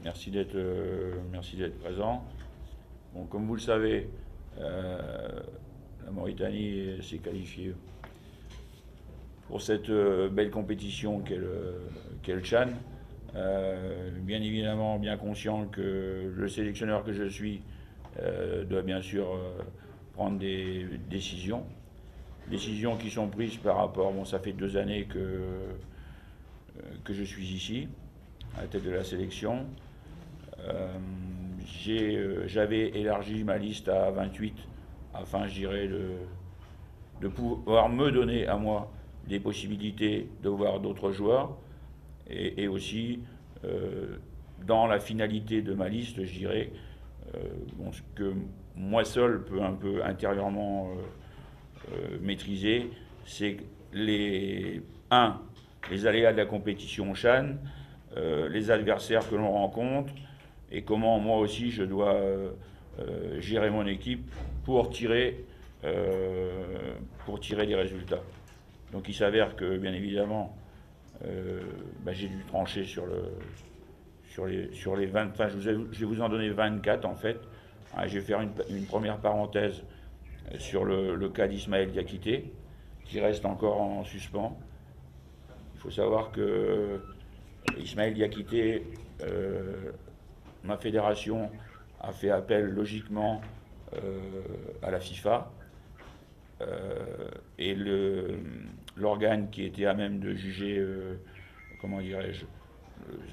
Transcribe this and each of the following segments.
merci d'être présent. Bon, comme vous le savez, la Mauritanie s'est qualifiée pour cette belle compétition qu'est le Tchad. Bien évidemment, bien conscient que le sélectionneur que je suis doit bien sûr prendre des décisions. Décisions qui sont prises par rapport, bon, ça fait 2 années que je suis ici, à la tête de la sélection. J'avais élargi ma liste à 28 afin, je dirais, de pouvoir me donner à moi des possibilités de voir d'autres joueurs et aussi dans la finalité de ma liste, je dirais, bon, ce que moi seul peux un peu intérieurement maîtriser, c'est les aléas de la compétition Chan, les adversaires que l'on rencontre et comment moi aussi je dois gérer mon équipe pour tirer des résultats. Donc il s'avère que bien évidemment j'ai dû trancher sur les 20, enfin je vais vous en donner 24 en fait. Je vais faire une première parenthèse sur le cas d'Ismaël Diakité, qui reste encore en suspens. Il faut savoir que Ismaël Diakité, ma fédération a fait appel logiquement à la FIFA. Et l'organe qui était à même de juger, comment dirais-je,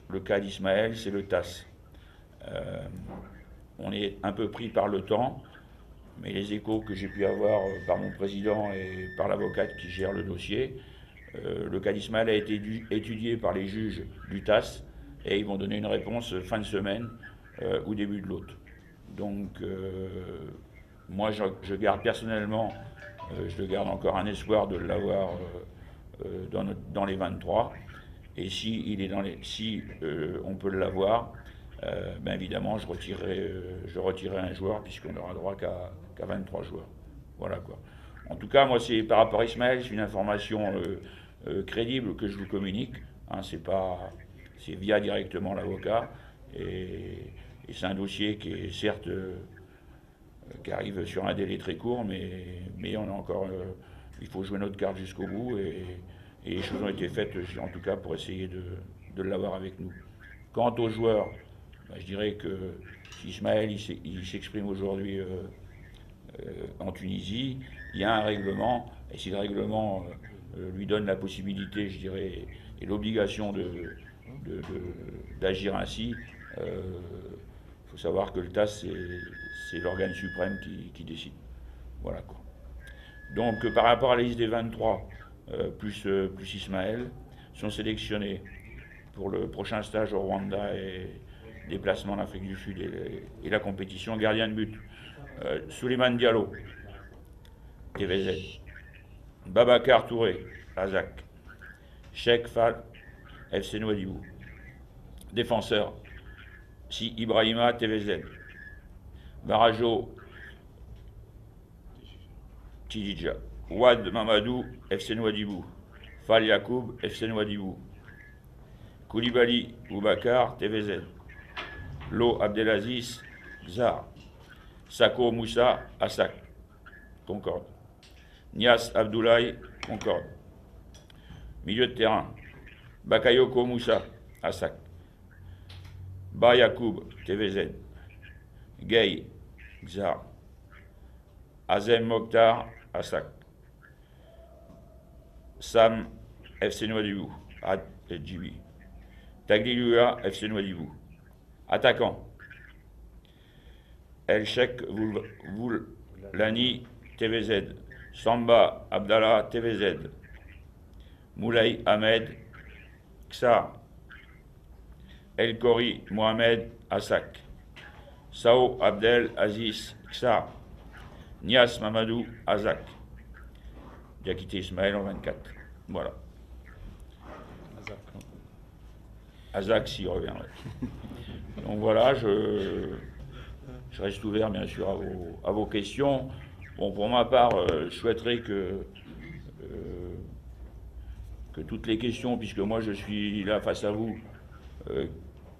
le cas d'Ismaël, c'est le TAS. On est un peu pris par le temps, mais les échos que j'ai pu avoir par mon président et par l'avocate qui gère le dossier, le cas d'Ismaël a été étudié par les juges du TAS et ils vont donner une réponse fin de semaine ou début de l'autre. Donc moi je garde personnellement, je garde encore un espoir de l'avoir dans les 23. Et si on peut l'avoir, ben évidemment je retirerai un joueur puisqu'on n'aura droit qu'à 23 joueurs. Voilà quoi. En tout cas, moi c'est par rapport à Ismaël, c'est une information crédible que je vous communique. Hein, c'est via directement l'avocat et c'est un dossier qui est certes qui arrive sur un délai très court, mais on a encore, il faut jouer notre carte jusqu'au bout et les choses ont été faites, en tout cas, pour essayer de l'avoir avec nous. Quant aux joueurs, je dirais que si Ismaël il s'exprime aujourd'hui en Tunisie, il y a un règlement, et si le règlement lui donne la possibilité, je dirais, et l'obligation d'agir ainsi, il faut savoir que le TAS, c'est l'organe suprême qui décide. Voilà quoi. Donc par rapport à la liste des 23, plus Ismaël, sont sélectionnés pour le prochain stage au Rwanda et déplacement en Afrique du Sud et la compétition gardien de but. Souleymane Diallo, TVZ. Babacar Touré, Azak. Cheikh Fall, FC Nouadhibou. Défenseur, Si Ibrahima, TVZ. Barajo, Tididja. Ouad Mamadou, FC Nouadhibou. Fall Yacoub, FC Nouadhibou. Koulibaly Boubacar, TVZ. Lo Abdelaziz, Zar. Sako Moussa, Assak, Concorde. Nias Abdoulaye, Concorde. Milieu de terrain, Bakayoko Moussa, Assak. Ba Yacoub, TVZ. Gay, Zar. Azem Mokhtar, Assak. Sam, FC Nouadhibou, Djibi. Tagliluya, FC Nouadhibou. Attaquant, El Sheikh Voulani, TVZ. Samba Abdallah, TVZ. Moulay Ahmed, Ksar. El Khori Mohamed, Assak. Sao Abdel Aziz, Ksar. Nias Mamadou, Azak. Diakité Ismaël en 24. Voilà. Azak s'y reviendrait. Donc voilà, je reste ouvert bien sûr à vos questions. Bon, pour ma part, je souhaiterais que toutes les questions, puisque moi je suis là face à vous,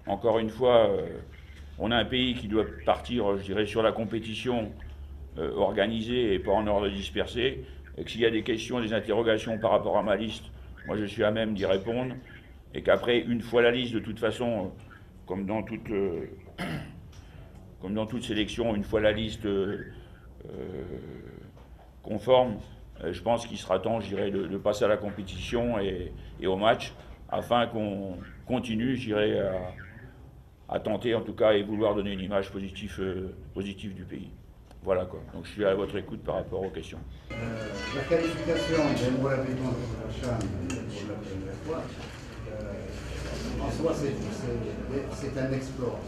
encore une fois, on a un pays qui doit partir, je dirais, sur la compétition organisée et pas en ordre dispersé. Et que s'il y a des questions, des interrogations par rapport à ma liste, moi je suis à même d'y répondre. Et qu'après, une fois la liste, de toute façon, comme dans toute, comme dans toute sélection, une fois la liste conforme, je pense qu'il sera temps, je dirais, de passer à la compétition et au match, afin qu'on continue, je dirais, à tenter en tout cas et vouloir donner une image positive du pays. Voilà quoi. Donc je suis à votre écoute par rapport aux questions. La qualification des Mourabitans de la Chan pour la première fois, en soi c'est un exploit.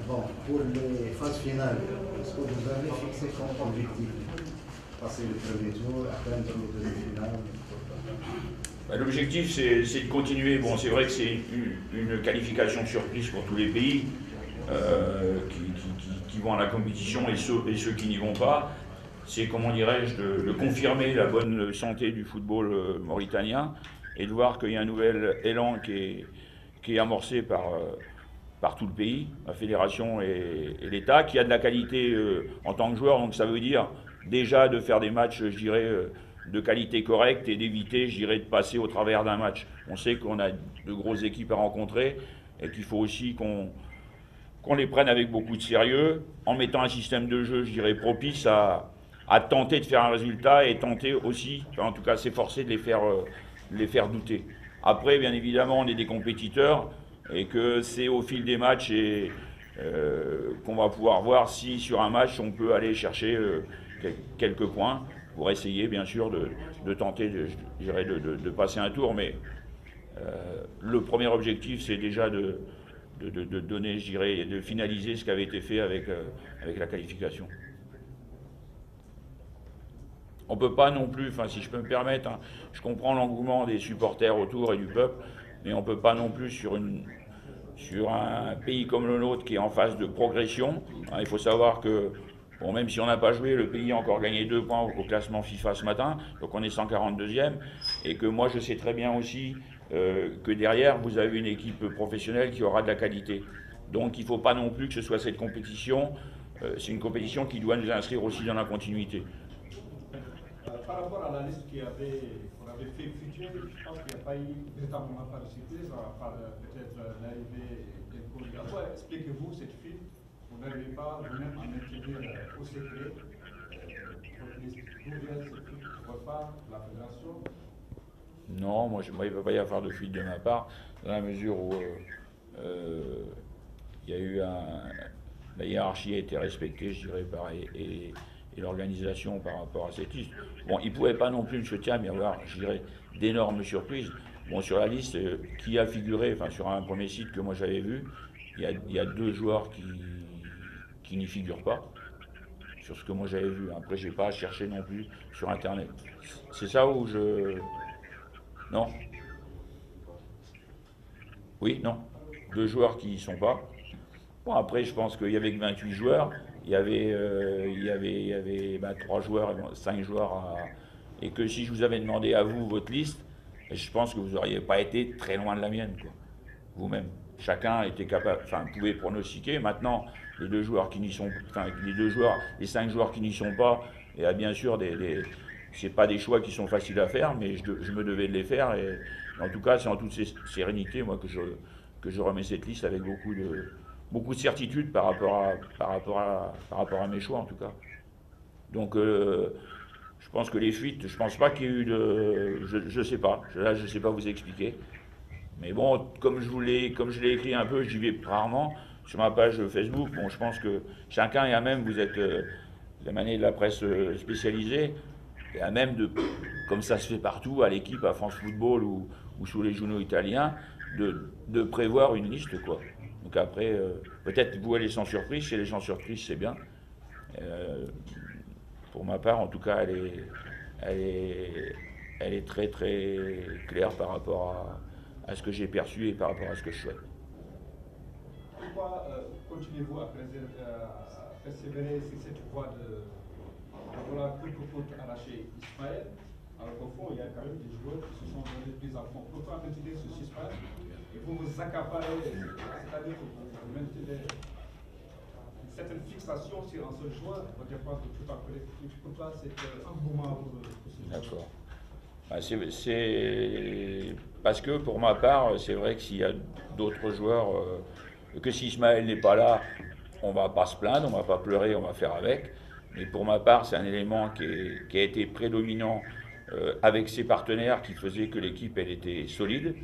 Bon, pour les phases finales, est-ce que vous avez fixé comme objectif passer le premier tour, atteindre le demi-finale? L'objectif, c'est de continuer. Bon, c'est vrai que c'est une qualification surprise pour tous les pays qui vont à la compétition et ceux qui n'y vont pas. C'est, comment dirais-je, de confirmer la bonne santé du football mauritanien et de voir qu'il y a un nouvel élan qui est amorcé par tout le pays, la fédération et l'État, qui a de la qualité en tant que joueur. Donc ça veut dire déjà de faire des matchs, je dirais, de qualité correcte et d'éviter, je dirais, de passer au travers d'un match. On sait qu'on a de grosses équipes à rencontrer et qu'il faut aussi qu'on les prenne avec beaucoup de sérieux, en mettant un système de jeu, je dirais, propice à tenter de faire un résultat et tenter aussi, enfin, en tout cas s'efforcer de les faire douter. Après, bien évidemment, on est des compétiteurs et que c'est au fil des matchs qu'on va pouvoir voir si sur un match on peut aller chercher quelques points pour essayer bien sûr de tenter de passer un tour. Mais le premier objectif c'est déjà de donner, je dirais, de finaliser ce qui avait été fait avec la qualification. On ne peut pas non plus, enfin si je peux me permettre, hein, je comprends l'engouement des supporters autour et du peuple, mais on ne peut pas non plus sur un pays comme le nôtre qui est en phase de progression. Hein, il faut savoir que, bon, même si on n'a pas joué, le pays a encore gagné 2 points au classement FIFA ce matin, donc on est 142e, et que moi je sais très bien aussi que derrière vous avez une équipe professionnelle qui aura de la qualité. Donc il ne faut pas non plus que ce soit cette compétition, c'est une compétition qui doit nous inscrire aussi dans la continuité. Par rapport à la liste qu'on avait fait futur, je pense qu'il n'y a pas eu véritablement pas de surprise, à part peut-être l'arrivée des causes. À quoi expliquez-vous cette fuite? Vous n'arrivez pas vous-même à maintenir au secret votre liste. D'où vient cette fuite de votre part, de la fédération? Non, moi il ne peut pas y avoir de fuite de ma part, dans la mesure où il y a eu la hiérarchie a été respectée, je dirais, et l'organisation par rapport à cette liste. Bon, il ne pouvait pas non plus, M. Thiam, y avoir, je dirais, d'énormes surprises. Bon, sur la liste qui a figuré, enfin sur un premier site que moi j'avais vu, il y a 2 joueurs qui n'y figurent pas, sur ce que moi j'avais vu. Après, je n'ai pas cherché non plus sur Internet. C'est ça où je... Non? Oui, non. 2 joueurs qui n'y sont pas. Bon, après, je pense qu'il y avait que 28 joueurs. Il y avait 3 joueurs, 5 joueurs. Et que si je vous avais demandé à vous votre liste, je pense que vous n'auriez pas été très loin de la mienne, quoi. Vous-même. Chacun était capable, enfin, pouvait pronostiquer. Maintenant, les 2 joueurs qui n'y sont, enfin, les 5 joueurs qui n'y sont pas, il y a bien sûr c'est pas des choix qui sont faciles à faire, mais je me devais de les faire. Et en tout cas, c'est en toute sérénité, moi, que je remets cette liste avec beaucoup de certitude par rapport à mes choix, en tout cas. Donc, je pense que les fuites, je pense pas qu'il y ait eu de... Je sais pas. Là, je sais pas vous expliquer. Mais bon, comme je l'ai écrit un peu, j'y vais rarement sur ma page Facebook. Bon, je pense que chacun est à même, vous êtes la manière de la presse spécialisée, est à même de, comme ça se fait partout, à l'équipe, à France Football ou sous les journaux italiens, de prévoir une liste, quoi. Donc après, peut-être vous allez sans surprise, chez les gens surprises, c'est bien. Pour ma part, en tout cas, elle est très très claire par rapport à ce que j'ai perçu et par rapport à ce que je souhaite. Pourquoi continuez-vous à persévérer sur cette voie de vouloir coûte que coûte arracher Ismaël, alors qu'au fond, il y a quand même des joueurs qui se sont donnés plus à fond? Pourquoi continuer ce suspense et vous vous accaparez, c'est-à-dire que vous maintenez une certaine fixation sur un seul joueur, on dépend de tout un collectif. Pourquoi c'est un moment pour ce joueur? D'accord. Bah, c'est parce que pour ma part, c'est vrai que s'il y a d'autres joueurs, que si Ismaël n'est pas là, on va pas se plaindre, on va pas pleurer, on va faire avec. Mais pour ma part, c'est un élément qui a été prédominant avec ses partenaires qui faisait que l'équipe elle était solide,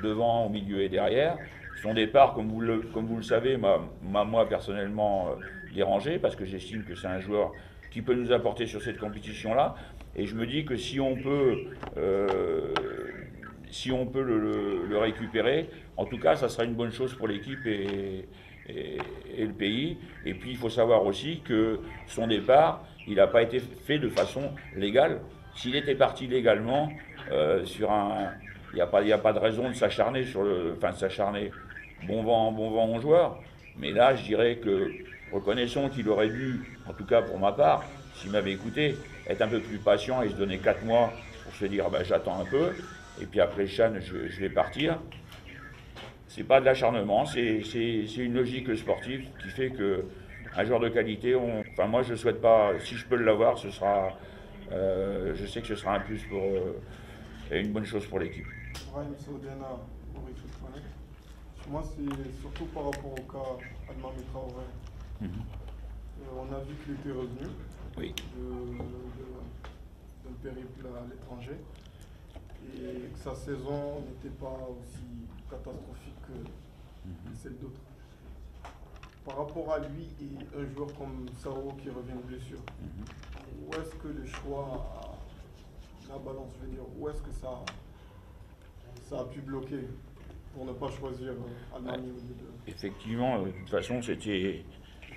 devant, au milieu et derrière. Son départ, comme vous le savez, m'a moi personnellement dérangé parce que j'estime que c'est un joueur qui peut nous apporter sur cette compétition-là. Et je me dis que si on peut le récupérer, en tout cas, ça sera une bonne chose pour l'équipe et le pays. Et puis, il faut savoir aussi que son départ, il n'a pas été fait de façon légale. S'il était parti légalement, il n'y a pas de raison de s'acharner de s'acharner. Bon vent aux joueurs. Mais là, je dirais que, reconnaissons qu'il aurait dû, en tout cas pour ma part, s'il m'avait écouté, être un peu plus patient et se donner 4 mois pour se dire bah, j'attends un peu, et puis après Chan, je vais partir. C'est pas de l'acharnement, c'est une logique sportive qui fait qu'un joueur de qualité, enfin moi je souhaite pas, si je peux l'avoir, ce sera, je sais que ce sera un plus pour et une bonne chose pour l'équipe. Moi, c'est surtout par rapport au cas Almami Traoré. On a vu qu'il était revenu oui. d'un périple à l'étranger et que sa saison n'était pas aussi catastrophique que celle d'autres. Par rapport à lui et un joueur comme Sao qui revient de blessure, où est-ce que le choix, la balance, je veux dire, où est-ce que ça a pu bloquer pour ne pas choisir Almami au lieu de... Effectivement, de toute façon, c'était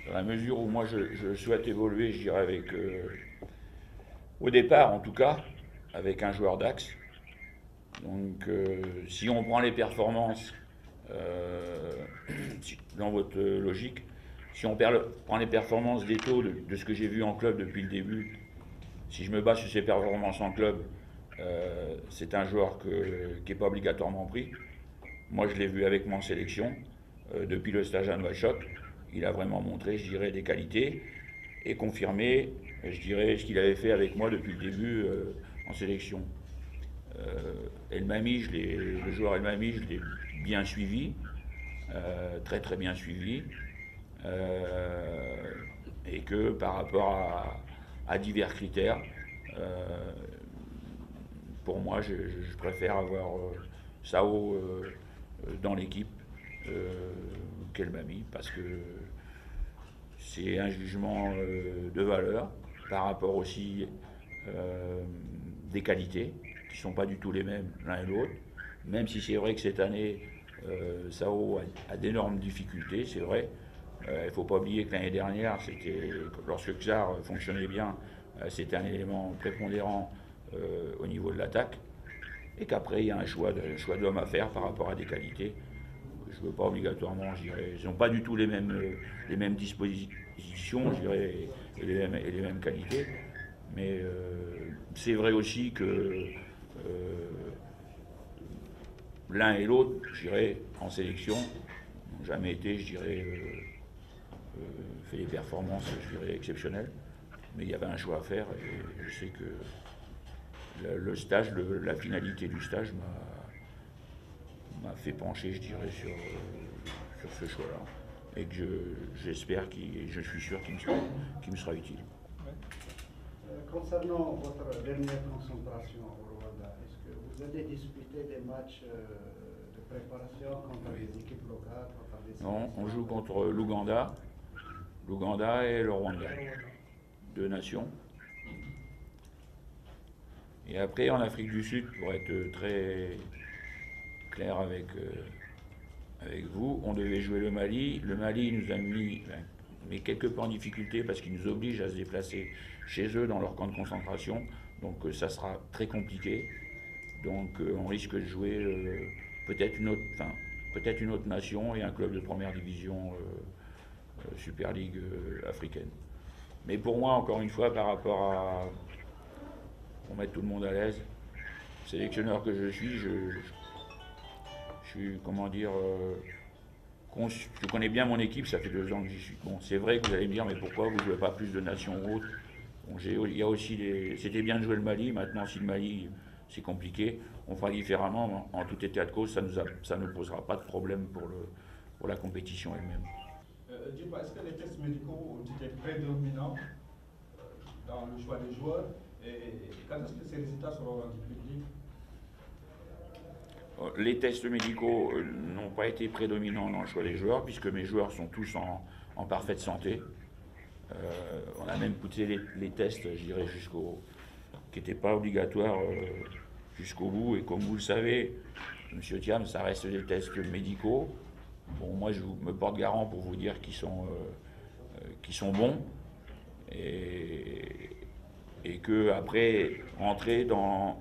dans la mesure où moi je souhaite évoluer, je dirais avec, au départ en tout cas, avec un joueur d'axe. Donc si on prend les performances, dans votre logique, si on prend les performances d'Eto, de ce que j'ai vu en club depuis le début, si je me base sur ses performances en club, c'est un joueur qui n'est pas obligatoirement pris. Moi, je l'ai vu avec moi en sélection, depuis le stage à Nouakchott. Il a vraiment montré, je dirais, des qualités et confirmé, je dirais, ce qu'il avait fait avec moi depuis le début en sélection. El Mami, le joueur El Mami, je l'ai bien suivi, très très bien suivi, et que par rapport à divers critères, pour moi, je préfère avoir Sao dans l'équipe qu'El Mami, parce que c'est un jugement de valeur par rapport aussi des qualités qui ne sont pas du tout les mêmes l'un et l'autre, même si c'est vrai que cette année Sao a d'énormes difficultés, c'est vrai. Il ne faut pas oublier que l'année dernière, lorsque Xar fonctionnait bien, c'était un élément prépondérant au niveau de l'attaque, et qu'après il y a un choix d'homme à faire par rapport à des qualités. Je ne veux pas obligatoirement, je dirais, ils n'ont pas du tout les mêmes dispositions, je dirais, et les mêmes qualités. Mais c'est vrai aussi que l'un et l'autre, je dirais, en sélection, n'ont jamais été, je dirais, fait des performances, je dirais, exceptionnelles. Mais il y avait un choix à faire, et je sais que le stage, la finalité du stage m'a fait pencher, je dirais, sur ce choix-là. Et que j'espère, je suis sûr qu'il me sera utile. Concernant votre dernière concentration au Rwanda, est-ce que vous avez disputé des matchs de préparation contre les équipes locales, contre des... Non, on joue contre l'Ouganda et le Rwanda, 2 nations. Et après, en Afrique du Sud, pour être très clair avec vous, on devait jouer le Mali. Le Mali nous a mis quelque peu en difficulté parce qu'il nous oblige à se déplacer chez eux dans leur camp de concentration. Donc ça sera très compliqué. Donc on risque de jouer peut-être une autre nation et un club de première division Super League africaine. Mais pour moi, encore une fois, par rapport pour mettre tout le monde à l'aise, sélectionneur que je suis, suis, comment dire, je connais bien mon équipe, ça fait 2 ans que j'y suis. Bon, c'est vrai que vous allez me dire, mais pourquoi vous ne jouez pas plus de nations ou autres? Bon, il y a aussi c'était bien de jouer le Mali, maintenant si le Mali c'est compliqué, on fera différemment. En tout état de cause, ça ne posera pas de problème pour la compétition elle-même. Dis-moi, est-ce que les tests médicaux ont été prédominants dans le choix des joueurs et quand est-ce que ces résultats seront rendus publics? Les tests médicaux n'ont pas été prédominants dans le choix des joueurs, puisque mes joueurs sont tous en parfaite santé. On a même poussé les tests, je dirais, qui n'étaient pas obligatoires jusqu'au bout. Et comme vous le savez, Monsieur Thiam, ça reste des tests médicaux. Bon, moi, je me porte garant pour vous dire qu'ils sont bons. Et que après, rentrer dans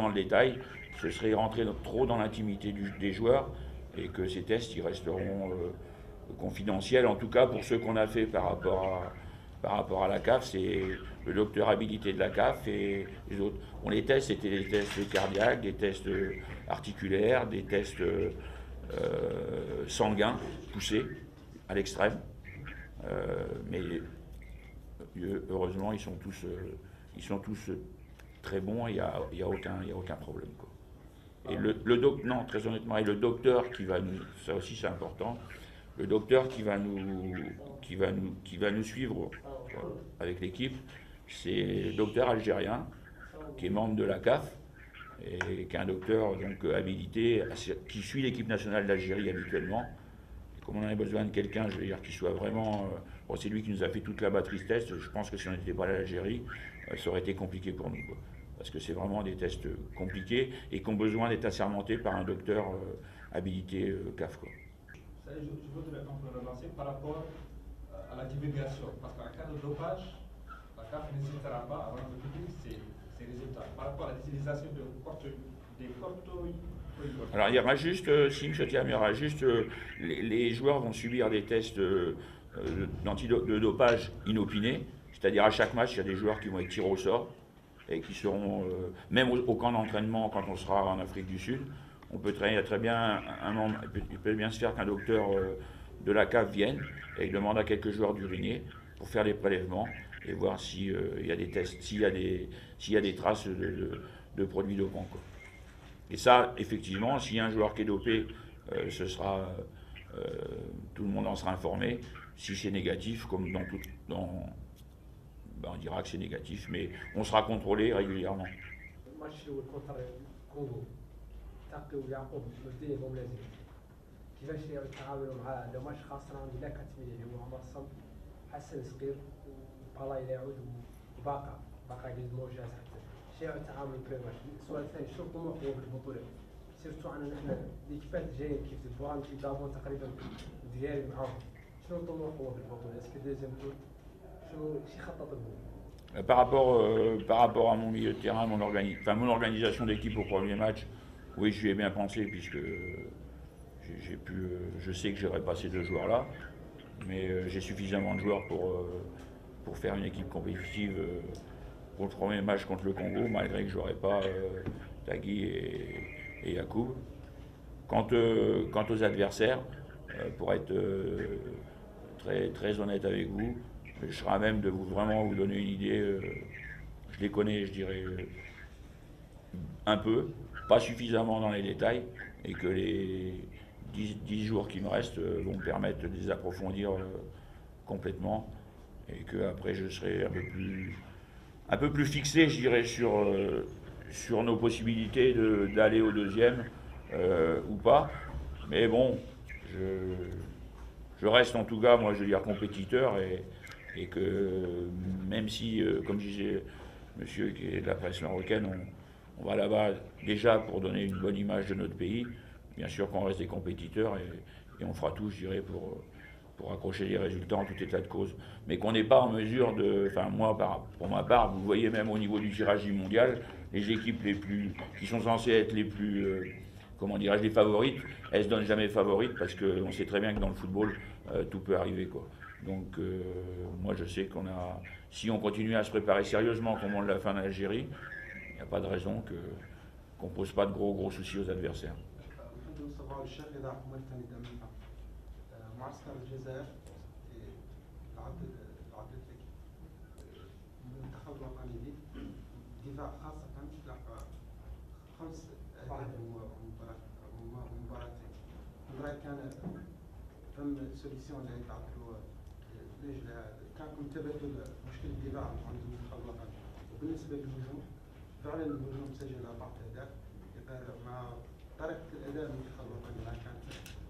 le détail, ce serait rentrer trop dans l'intimité des joueurs, et que ces tests, ils resteront confidentiels, en tout cas pour ceux qu'on a fait par rapport à la CAF, c'est le docteur habilité de la CAF et les autres. Bon, les tests, c'était des tests cardiaques, des tests articulaires, des tests sanguins, poussés à l'extrême. Mais heureusement, ils sont tous très bons, il n'y a aucun problème, quoi. Et non, très honnêtement, et le docteur qui va nous, ça aussi c'est important, le docteur qui va nous suivre avec l'équipe, c'est le docteur algérien qui est membre de la CAF et qui est un docteur donc habilité, qui suit l'équipe nationale d'Algérie habituellement. Et comme on en a besoin de quelqu'un, je veux dire, qui soit vraiment... bon, c'est lui qui nous a fait toute la batterie de tests. Je pense que si on n'était pas à l'Algérie, ça aurait été compliqué pour nous, quoi. Parce que c'est vraiment des tests compliqués et qui ont besoin d'être assermentés par un docteur habilité CAF, quoi. Je voudrais un peu relancer par rapport à la divulgation, parce qu'en cas de dopage, la CAF n'hésitera pas à rendre public ses résultats. Par rapport à l'utilisation des corticoïdes. Alors il y aura juste, si M. Thiam, il y aura juste, les joueurs vont subir des tests de dopage inopinés, c'est-à-dire à chaque match, il y a des joueurs qui vont être tirés au sort et qui seront, même au camp d'entraînement quand on sera en Afrique du Sud, on peut très bien, il peut bien se faire qu'un docteur de la CAF vienne et il demande à quelques joueurs d'uriner pour faire des prélèvements et voir s'il y a des tests, s'il y a des traces de produits dopants, quoi. Et ça, effectivement, s'il y a un joueur qui est dopé, tout le monde en sera informé. Si c'est négatif, comme on dira que c'est négatif, mais on sera contrôlé régulièrement. تعطيو يعقوب مبدئيا ملازم كيفاش يتعاملوا مع لو ماتش خاصنا عندنا كتميل اللي هو عمر الصمت حسن صغير وبالا يعود وباقا يدير المواجهات حتى شنو التعامل بري ماتش. السؤال الثاني شنو الطموح هو في البطوله سيرتو عندنا حنا ليكيبات جايين كيف البوان كي دابون تقريبا ديالي معاهم شنو الطموح هو في البطوله اسكو دوزيام تور شنو شي خطط لكم par rapport à mon milieu de terrain, mon organisation d'équipe au premier match. Oui, je lui ai bien pensé, puisque je sais que je n'aurai pas ces 2 joueurs-là, mais j'ai suffisamment de joueurs pour faire une équipe compétitive pour le premier match contre le Congo, malgré que je n'aurai pas Tagui et Yacoub. Quant aux adversaires, pour être très honnête avec vous, je serai à même de vraiment vous donner une idée. Je les connais, je dirais, un peu. Pas suffisamment dans les détails, et que les 10 jours qui me restent vont me permettre de les approfondir complètement, et qu'après je serai un peu plus fixé, je dirais, sur nos possibilités d'aller au deuxième ou pas. Mais bon, je reste en tout cas, moi je veux dire, compétiteur, et que même si, comme disait monsieur qui est de la presse marocaine, on va là-bas déjà pour donner une bonne image de notre pays. Bien sûr qu'on reste des compétiteurs et on fera tout, je dirais, pour accrocher les résultats en tout état de cause. Mais qu'on n'est pas en mesure de... Enfin, moi, pour ma part, vous voyez même au niveau du tirage du mondial, les équipes qui sont censées être les plus... comment dirais-je, les favorites, elles ne se donnent jamais favorites parce qu'on sait très bien que dans le football, tout peut arriver, quoi. Donc, moi, je sais si on continue à se préparer sérieusement comme on l'a fait en Algérie, il n'y a pas de raison qu'on ne pose pas de gros soucis aux adversaires. صباح الشيخ إذاعة موريتانيا دائما معسكر الجزائر العدد المنتخب الوطني دفاع خاصة تلقى 5 أهداف مباراتين. كان فم سوليسيون اللي تعطوا لجل كان تبدل مشكلة الدفاع عند المنتخب الوطني. وبالنسبة للهجوم فعلا الهجوم سجل 4 أهداف مع طريقة الأداء المنتخب الوطني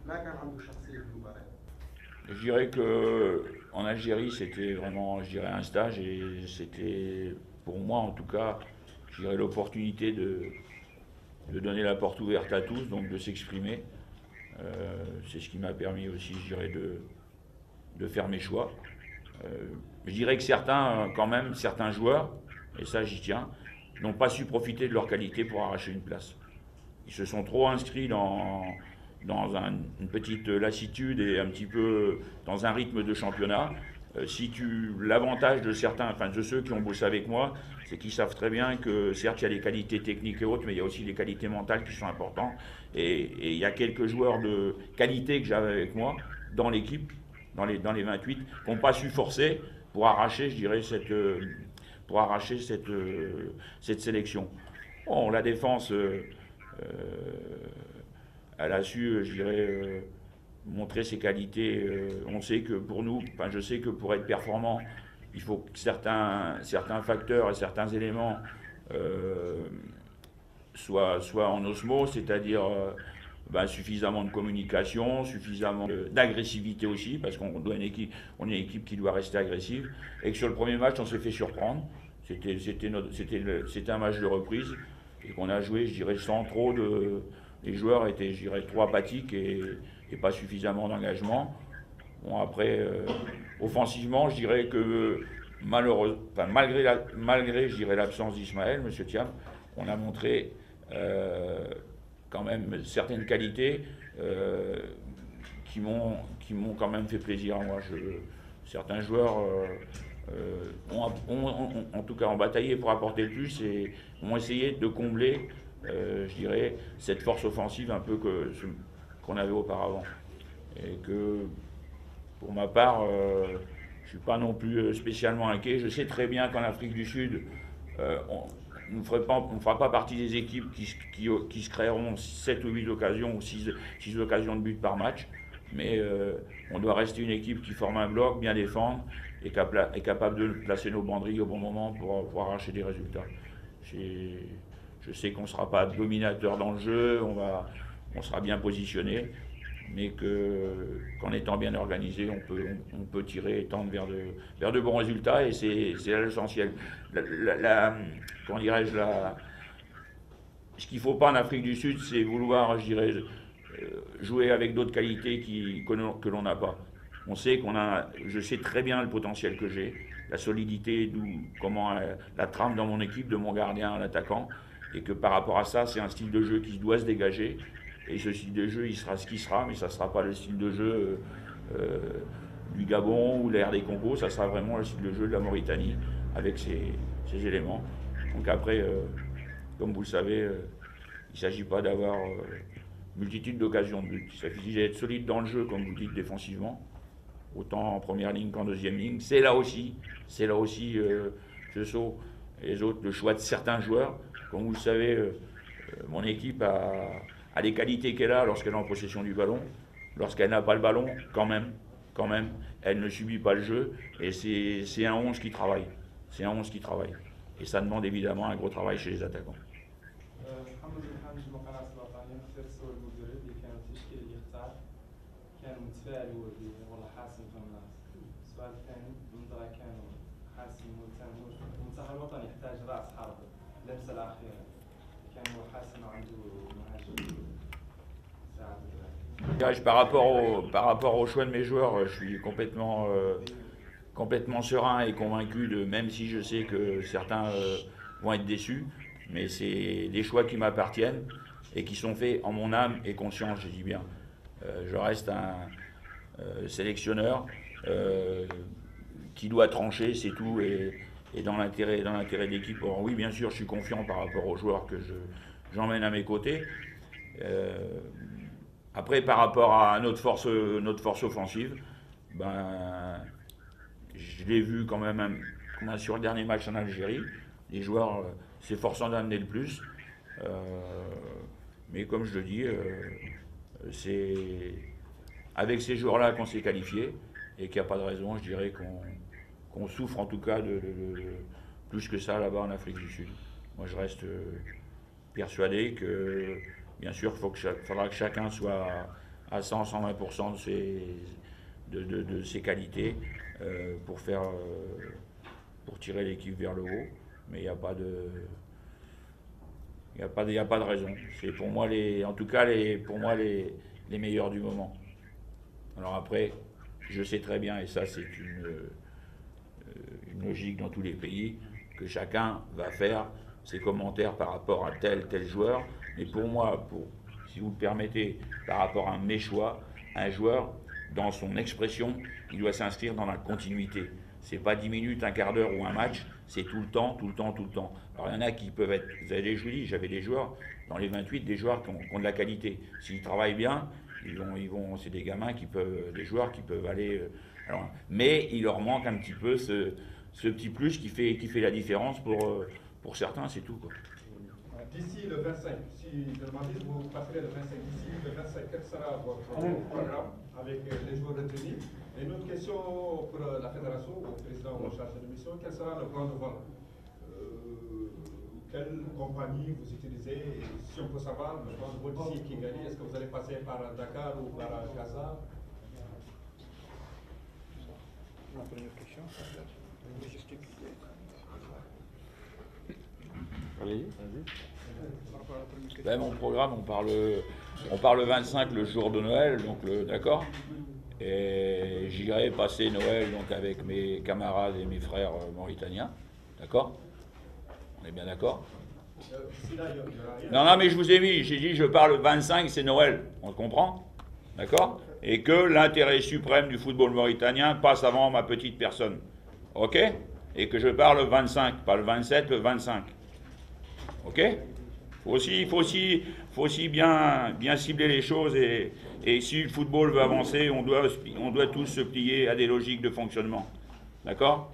ما كان عنده شخصية في المباراة. Je dirais qu'en Algérie, c'était vraiment, je dirais, un stage et c'était, pour moi en tout cas, je dirais l'opportunité de donner la porte ouverte à tous, donc de s'exprimer. C'est ce qui m'a permis aussi, je dirais, de faire mes choix. Je dirais que certains, quand même, certains joueurs, et ça j'y tiens, n'ont pas su profiter de leur qualité pour arracher une place. Ils se sont trop inscrits dans une petite lassitude et un petit peu dans un rythme de championnat. L'avantage de certains, enfin de ceux qui ont bossé avec moi, c'est qu'ils savent très bien que certes il y a des qualités techniques et autres, mais il y a aussi les qualités mentales qui sont importantes. Et il y a quelques joueurs de qualité que j'avais avec moi dans l'équipe, dans les 28, qui n'ont pas su forcer pour arracher, je dirais, cette sélection. Bon, la défense, elle a su, je dirais, montrer ses qualités. On sait que pour nous, enfin je sais que pour être performant, il faut que certains facteurs et certains éléments soient en osmose, c'est-à-dire suffisamment de communication, suffisamment d'agressivité aussi, parce on est une équipe qui doit rester agressive, et que sur le premier match, on s'est fait surprendre. C'était un match de reprise, et qu'on a joué, je dirais, sans trop de... Les joueurs étaient, je dirais, trop apathiques et pas suffisamment d'engagement. Bon, après, offensivement, je dirais que malgré je dirais, l'absence d'Ismaël, M. Thiam, on a montré quand même certaines qualités qui m'ont quand même fait plaisir à moi. Certains joueurs en tout cas ont bataillé pour apporter le plus et ont essayé de combler, je dirais, cette force offensive un peu qu'on avait auparavant. Et que, pour ma part, je ne suis pas non plus spécialement inquiet. Je sais très bien qu'en Afrique du Sud, on ne fera pas partie des équipes qui se créeront 7 ou 8 occasions ou 6 occasions de but par match. Mais on doit rester une équipe qui forme un bloc, bien défendre, et capable de placer nos banderilles au bon moment pour arracher des résultats. Je sais qu'on ne sera pas dominateur dans le jeu, on sera bien positionné, mais qu'en étant bien organisé, on peut tirer et tendre vers de bons résultats, et c'est là l'essentiel. Comment dirais-je, ce qu'il ne faut pas en Afrique du Sud, c'est vouloir, je dirais, jouer avec d'autres qualités que l'on n'a pas. On sait je sais très bien le potentiel que j'ai, la solidité, comment la trame dans mon équipe, de mon gardien à l'attaquant, et que par rapport à ça, c'est un style de jeu qui doit se dégager. Et ce style de jeu, il sera ce qu'il sera, mais ça ne sera pas le style de jeu du Gabon ou l'ère des Congos, ça sera vraiment le style de jeu de la Mauritanie, avec ces éléments. Donc après, comme vous le savez, il ne s'agit pas d'avoir multitude d'occasions de but. Il suffit d'être solide dans le jeu, comme vous dites, défensivement, autant en première ligne qu'en deuxième ligne. C'est là aussi Jesso et les autres, le choix de certains joueurs. Comme vous le savez, mon équipe a les qualités qu'elle a lorsqu'elle est en possession du ballon. Lorsqu'elle n'a pas le ballon, quand même, elle ne subit pas le jeu. Et c'est un 11 qui travaille. C'est un 11 qui travaille. Et ça demande évidemment un gros travail chez les attaquants. كانوا متفائلوا والله حاسم في الناس. السؤال الثاني المنظرة كانوا حاسم المنتخب الوطني يحتاج رأس حرب اللمسة الأخيرة. كان هو حاسم عنده مهاجم ساعد. Par rapport au choix de mes joueurs, je suis complètement serein et convaincu, même si je sais que certains vont être déçus, mais c'est des choix qui m'appartiennent et qui sont faits en mon âme et conscience, je dis bien. Je reste un sélectionneur qui doit trancher, c'est tout, et dans l'intérêt de l'équipe. Oui, bien sûr, je suis confiant par rapport aux joueurs que j'emmène à mes côtés. Après, par rapport à notre force offensive, ben, je l'ai vu quand même sur le dernier match en Algérie, les joueurs s'efforçant d'amener le plus. Mais comme je le dis, c'est avec ces joueurs-là qu'on s'est qualifié et qu'il n'y a pas de raison, je dirais, qu'on souffre en tout cas de plus que ça là-bas en Afrique du Sud. Moi, je reste persuadé que, bien sûr, faudra que chacun soit à 100-120% de ses qualités pour tirer l'équipe vers le haut. Mais il n'y a pas de... Il n'y a pas de raison. C'est pour moi les meilleurs du moment. Alors après, je sais très bien, et ça c'est une logique dans tous les pays, que chacun va faire ses commentaires par rapport à tel joueur. Mais pour moi, si vous le permettez, par rapport à mes choix, un joueur, dans son expression, il doit s'inscrire dans la continuité. C'est pas 10 minutes, un quart d'heure ou un match, c'est tout le temps. Alors il y en a qui peuvent être, vous avez je vous dis, j'avais des joueurs, dans les 28, des joueurs qui ont de la qualité. S'ils travaillent bien, c'est des gamins des joueurs qui peuvent aller. Mais il leur manque un petit peu ce petit plus qui fait la différence pour certains, c'est tout, quoi. D'ici le 25, si je demandais, vous passerez le 25. D'ici le 25, quel sera votre programme avec les joueurs retenus? Et une autre question pour la fédération, au président ou au chargé de mission, quel sera le plan de vol? Quelle compagnie vous utilisez? Et si on peut savoir, le plan de vol d'ici qui gagne, est-ce que vous allez passer par Dakar ou par Casa? La première question, Allez. Ben, mon programme, on part le 25, le jour de Noël, donc d'accord. Et j'irai passer Noël donc avec mes camarades et mes frères mauritaniens, d'accord. On est bien d'accord. Non, mais je vous ai mis, j'ai dit je pars le 25, c'est Noël, on comprend, d'accord. Et que l'intérêt suprême du football mauritanien passe avant ma petite personne, ok. Et que je pars le 25, pas le 27, le 25. Ok. Faut aussi bien cibler les choses et si le football veut avancer, on doit tous se plier à des logiques de fonctionnement. D'accord?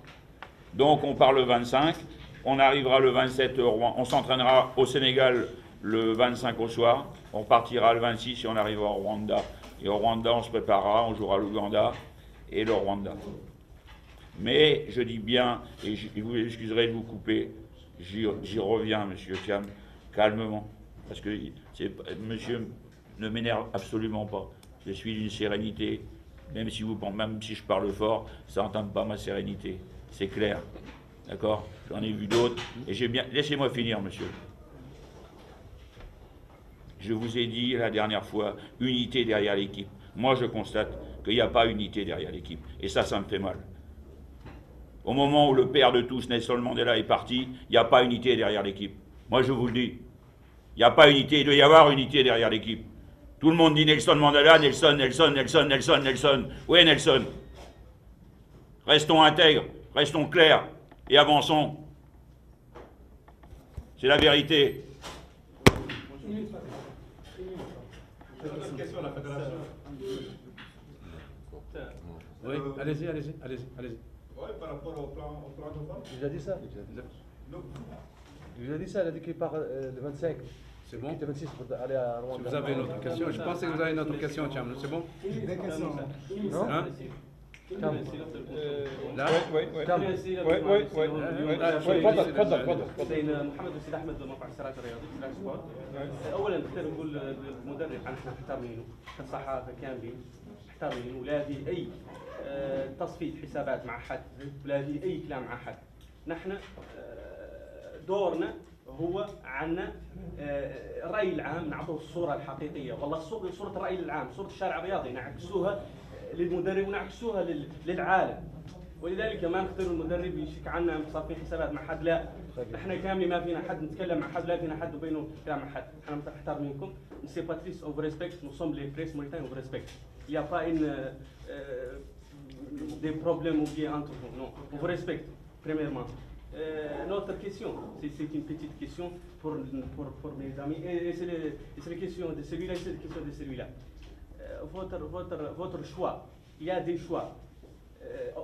Donc on part le 25, on arrivera le 27 au Rwanda, on s'entraînera au Sénégal le 25 au soir, on partira le 26 et on arrivera au Rwanda. Et au Rwanda, on se préparera, on jouera l'Ouganda et le Rwanda. Mais je dis bien, et vous excuserez de vous couper, j'y reviens, monsieur Thiam, calmement. Parce que monsieur ne m'énerve absolument pas. Je suis d'une sérénité. Même si je parle fort, ça n'entame pas ma sérénité. C'est clair. D'accord? J'en ai vu d'autres. Et j'ai bien. Laissez-moi finir, monsieur. Je vous ai dit la dernière fois, unité derrière l'équipe. Moi, je constate qu'il n'y a pas unité derrière l'équipe. Et ça me fait mal. Au moment où le père de tous, Nelson Mandela, est parti, il n'y a pas unité derrière l'équipe. Moi, je vous le dis. Il n'y a pas unité. Il doit y avoir unité derrière l'équipe. Tout le monde dit Nelson Mandela, Nelson. Où est Nelson? Restons intègres, restons clairs et avançons. C'est la vérité. Une autre question à la fédération. Oui, allez-y. Oui, par rapport au plan de vol. J'ai déjà dit ça. Non. J'ai déjà dit ça, il a dit qu'il part le 25. C'est bon? Le 26 pour aller à Rwanda. Si vous avez une autre question, je pense que vous avez une autre question, Thiam. C'est bon? Des questions. Non? Hein? لا بين محمد وسيد احمد موقع السراج الرياضي في سبورت. اولا نختار نقول المدرب احنا محترمينه كصحافه كاملين محترمين ولا في اي تصفيه حسابات مع حد ولا في اي كلام مع حد. نحن دورنا هو عنا الراي العام نعطوه الصوره الحقيقيه والله صوره الراي العام صوره الشارع الرياضي نعكسوها للمدرب ونعكسوها للعالم. ولذلك ما نختار المدرب يشك عنا صافين حسابات مع حد. لا احنا كاملين ما فينا حد نتكلم مع حد لا فينا حد وبينه كلام مع حد. احنا محترمينكم سي باتريس اون ريسبكت نو سوم لي بريس موريتان اون ريسبكت يا با ان des problèmes ou bien entre vous. Non, on vous respecte, premièrement. Notre question, c'est une petite question pour mes amis. Et c'est la question de celui-là et c'est la question de celui-là. votre choix. Il y a des choix.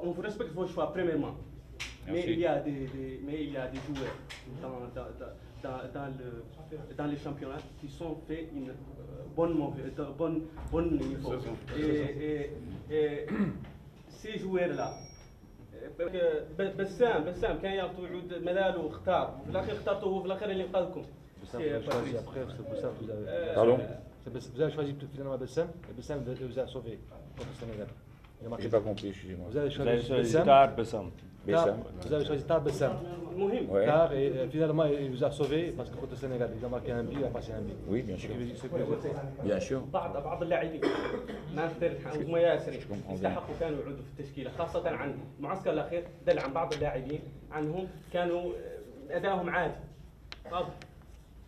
On vous respecte vos choix, premièrement. Mais il y a des joueurs dans les championnats qui sont faits une bonne niveau. Et ces joueurs-là, بسام كان يعطوا عود ملاله واختار في الاخير اخترته هو في الاخير اللي انقذكم. Pardon? Vous avez choisi finalement Bessem, et Bessem vous a sauvé contre le Sénégal. J'ai pas compris, excusez-moi. Vous avez choisi Bessam. Vous avez choisi Tar Bessem. Ouais. Tar, et finalement il vous a sauvé parce que contre le Sénégal, il a marqué un but, il a passé un but. Oui, bien sûr. Bien sûr. بعض اللاعبين ناصر ومياسر يستحقوا كانوا يعودوا في التشكيله، خاصه عن المعسكر الاخير دل عن بعض اللاعبين عنهم كانوا ادائهم عادي.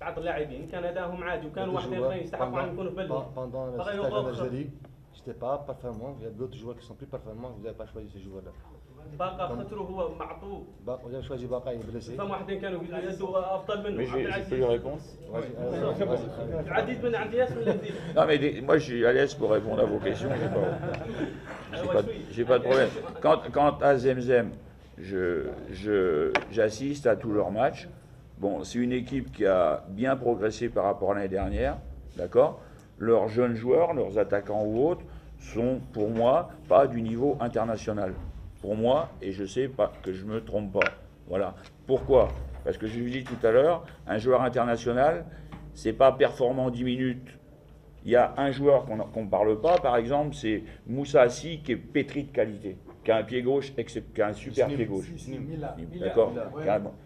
بعض اللاعبين كان ادائهم عادي وكانوا واحدين اخرين يستحقوا ان يكونوا في بلدهم. Pendant le stage en Algérie, j'étais pas performant, il y a d'autres joueurs qui sont plus performants, vous n'avez pas choisi ces joueurs-là. باقا خاطر هو معطوه. Vous avez choisi Baka, il est blessé. فما واحدين كانوا يدوا افضل منه. Mais je peux lui répondre? العديد من عندي ياسر الذي. Non, mais moi, je suis à l'aise pour répondre à vos questions. J'ai pas de problème. Quant à Zemzem, j'assiste à tous leurs matchs. Bon, c'est une équipe qui a bien progressé par rapport à l'année dernière, d'accord? Leurs jeunes joueurs, leurs attaquants ou autres, sont pour moi pas du niveau international. Pour moi, et je sais pas que je me trompe pas. Voilà. Pourquoi? Parce que je vous dis tout à l'heure, un joueur international, c'est pas performant 10 minutes. Il y a un joueur qu'on ne parle pas, par exemple, c'est Moussa Assi, qui est pétri de qualité, qui a un pied gauche, qui a un super pied gauche. D'accord?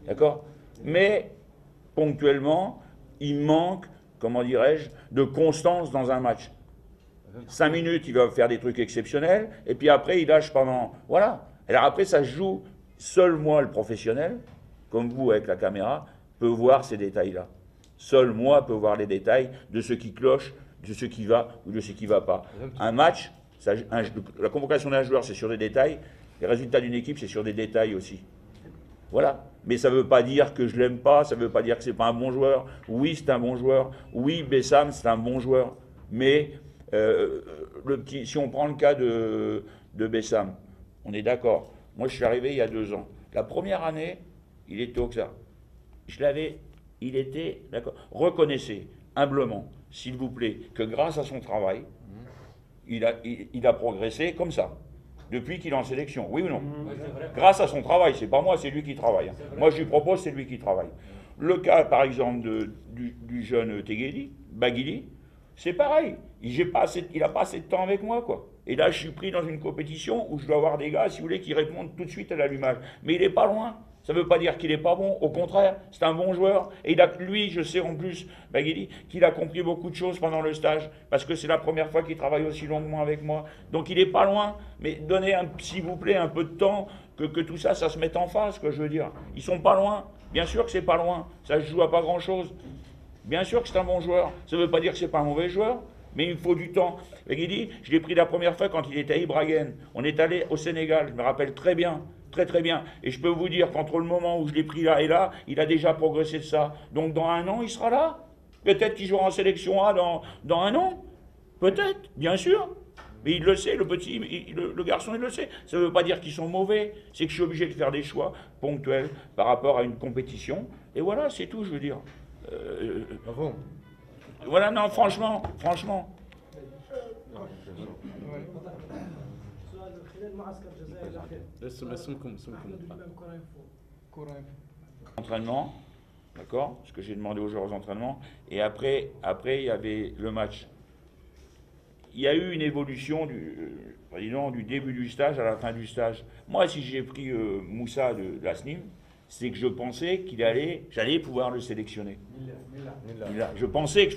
D'accord? Mais, ponctuellement, il manque, comment dirais-je, de constance dans un match. 5 minutes, il va faire des trucs exceptionnels, et puis après, il lâche pendant... Voilà. Alors après, ça se joue. Seul moi, le professionnel, comme vous avec la caméra, peut voir ces détails-là. Seul moi peut voir les détails de ce qui cloche, de ce qui va ou de ce qui ne va pas. Un match, la convocation d'un joueur, c'est sur des détails. Les résultats d'une équipe, c'est sur des détails aussi. Voilà. Mais ça ne veut pas dire que je ne l'aime pas, ça ne veut pas dire que ce n'est pas un bon joueur. Oui, c'est un bon joueur. Oui, Bessam, c'est un bon joueur. Mais si on prend le cas de Bessam, on est d'accord. Moi, je suis arrivé il y a 2 ans. La première année, il était au XA. Il était, d'accord. Reconnaissez humblement, s'il vous plaît, que grâce à son travail, il a progressé comme ça. Depuis qu'il est en sélection, oui ou non? Grâce à son travail, c'est pas moi, c'est lui qui travaille. Moi, je lui propose, c'est lui qui travaille. Le cas, par exemple, du jeune Tegueli, Baguili, c'est pareil. Il n'a pas assez de temps avec moi, quoi. Et là, je suis pris dans une compétition où je dois avoir des gars, si vous voulez, qui répondent tout de suite à l'allumage. Mais il n'est pas loin. Ça ne veut pas dire qu'il n'est pas bon. Au contraire, c'est un bon joueur. Et lui, je sais en plus, Baguili, qu'il a compris beaucoup de choses pendant le stage. Parce que c'est la première fois qu'il travaille aussi longuement avec moi. Donc il n'est pas loin. Mais donnez, s'il vous plaît, un peu de temps que tout ça, ça se mette en face, que je veux dire. Ils sont pas loin. Bien sûr que c'est pas loin. Ça se joue à pas grand-chose. Bien sûr que c'est un bon joueur. Ça ne veut pas dire que c'est pas un mauvais joueur. Mais il faut du temps. Baguili, je l'ai pris la première fois quand il était à Ibrahim. On est allé au Sénégal, je me rappelle très bien. Très très bien. Et je peux vous dire qu'entre le moment où je l'ai pris là et là, il a déjà progressé de ça. Donc dans 1 an, il sera là. Peut-être qu'il jouera en sélection A dans 1 an. Peut-être, bien sûr. Mais il le sait, le garçon, il le sait. Ça ne veut pas dire qu'ils sont mauvais. C'est que je suis obligé de faire des choix ponctuels par rapport à une compétition. Et voilà, c'est tout, je veux dire. Voilà, non, franchement. Entraînement, d'accord, ce que j'ai demandé aux joueurs aux entraînements, et après il y avait le match. Il y a eu une évolution du début du stage à la fin du stage. Moi, si j'ai pris Moussa de l'Asnim, c'est que je pensais j'allais pouvoir le sélectionner. Je pensais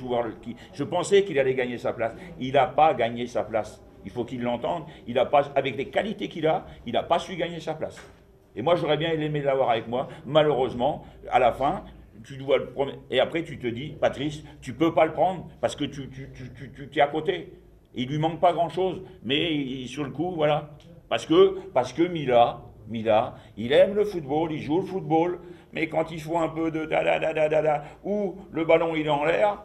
qu'il allait gagner sa place. Il n'a pas gagné sa place. Il faut qu'il l'entende. Avec les qualités qu'il a, il n'a pas su gagner sa place. Et moi, j'aurais bien aimé l'avoir avec moi. Malheureusement, à la fin, tu dois le prendre. Et après, tu te dis, Patrice, tu ne peux pas le prendre parce que tu es à côté. Il ne lui manque pas grand-chose. Mais sur le coup, voilà. Parce que Mila, il aime le football, il joue le football. Mais quand il faut un peu de ou le ballon il est en l'air,